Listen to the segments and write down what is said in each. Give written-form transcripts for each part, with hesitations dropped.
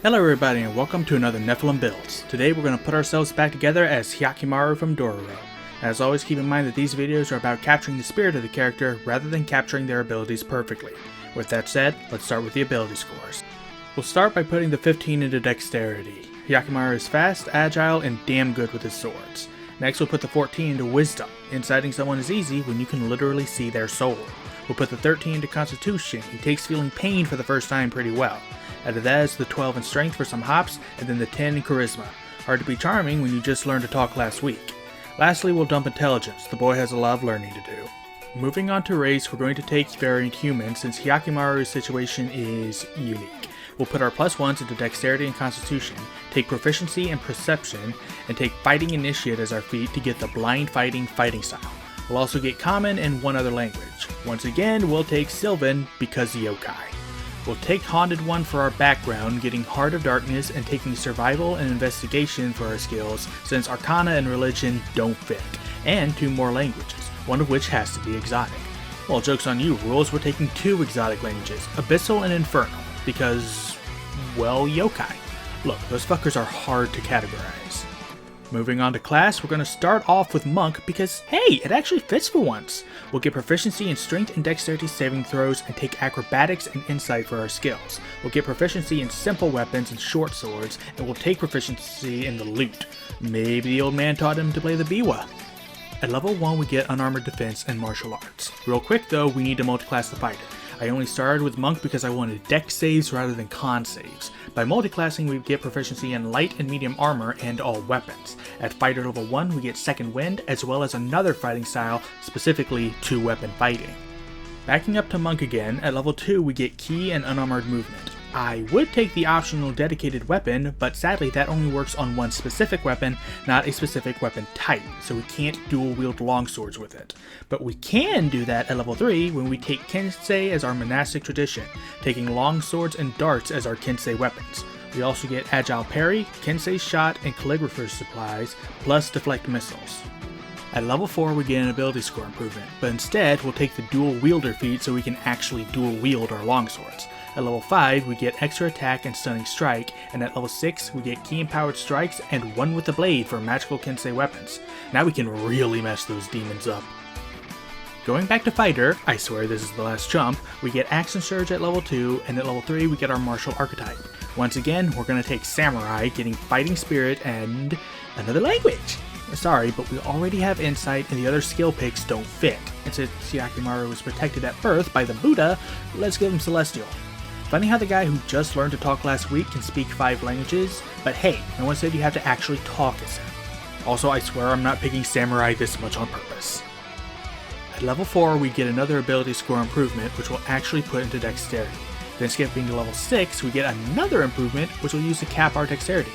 Hello everybody and welcome to another Nephilim Builds. Today we're going to put ourselves back together as Hyakkimaru from Dororo. As always, keep in mind that these videos are about capturing the spirit of the character rather than capturing their abilities perfectly. With that said, let's start with the ability scores. We'll start by putting the 15 into Dexterity. Hyakkimaru is fast, agile, and damn good with his swords. Next we'll put the 14 into Wisdom. Inciting someone is easy when you can literally see their soul. We'll put the 13 into Constitution. He takes feeling pain for the first time pretty well. After that is the 12 in Strength for some hops, and then the 10 in Charisma. Hard to be charming when you just learned to talk last week. Lastly, we'll dump Intelligence. The boy has a lot of learning to do. Moving on to race, we're going to take Variant Human since Hyakkimaru's situation is unique. We'll put our +1s into Dexterity and Constitution, take Proficiency and Perception, and take Fighting Initiate as our feat to get the Blind fighting style. We'll also get Common and one other language. Once again, we'll take Sylvan because Yokai. We'll take Haunted One for our background, getting Heart of Darkness and taking Survival and Investigation for our skills since Arcana and Religion don't fit, and 2 more languages, one of which has to be exotic. Well, joke's on you, rules, we're taking 2 exotic languages, Abyssal and Infernal, because, well, Yokai. Look, those fuckers are hard to categorize. Moving on to class, we're going to start off with Monk because, hey, it actually fits for once. We'll get Proficiency in Strength and Dexterity saving throws and take Acrobatics and Insight for our skills. We'll get Proficiency in Simple Weapons and Short Swords, and we'll take Proficiency in the Loot. Maybe the old man taught him to play the biwa. At level 1 we get Unarmored Defense and Martial Arts. Real quick though, we need to multiclass the fighter. I only started with Monk because I wanted Dex saves rather than Con saves. By multiclassing we get Proficiency in Light and Medium Armor and all weapons. At Fighter level 1 we get Second Wind as well as another fighting style, specifically 2-weapon fighting. Backing up to Monk again, at level 2 we get Ki and Unarmored Movement. I would take the optional dedicated weapon, but sadly that only works on one specific weapon, not a specific weapon type, so we can't dual wield longswords with it. But we can do that at level 3 when we take Kensei as our monastic tradition, taking longswords and darts as our Kensei weapons. We also get Agile Parry, Kensei Shot, and Calligrapher's Supplies, plus Deflect Missiles. At level 4 we get an ability score improvement, but instead we'll take the dual wielder feat so we can actually dual wield our longswords. At level 5 we get extra attack and stunning strike, and at level 6 we get key empowered strikes and one with the blade for magical Kensei weapons. Now we can really mess those demons up. Going back to fighter, I swear this is the last jump, we get Action Surge at level 2, and at level 3 we get our martial archetype. Once again, we're going to take Samurai, getting Fighting Spirit and another language. Sorry, but we already have Insight and the other skill picks don't fit. And since Hyakkimaru was protected at birth by the Buddha, let's give him Celestial. Funny how the guy who just learned to talk last week can speak 5 languages, but hey, no one said you have to actually talk as him. Also, I swear I'm not picking Samurai this much on purpose. At level 4 we get another ability score improvement which we'll actually put into Dexterity. Then skipping to level 6 we get another improvement which we'll use to cap our Dexterity.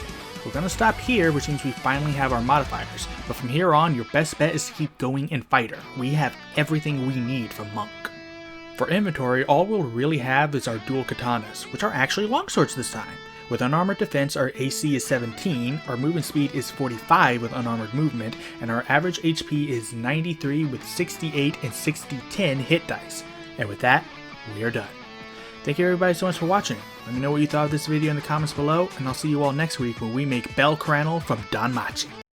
We're going to stop here, which means we finally have our modifiers, but from here on your best bet is to keep going in fighter. We have everything we need from Monk. For inventory, all we'll really have is our dual katanas, which are actually longswords this time. With unarmored defense, our AC is 17, our movement speed is 45 with unarmored movement, and our average HP is 93 with 68 and 60-10 hit dice. And with that, we are done. Thank you everybody so much for watching. Let me know what you thought of this video in the comments below, and I'll see you all next week when we make Bel Cranel from Danmachi.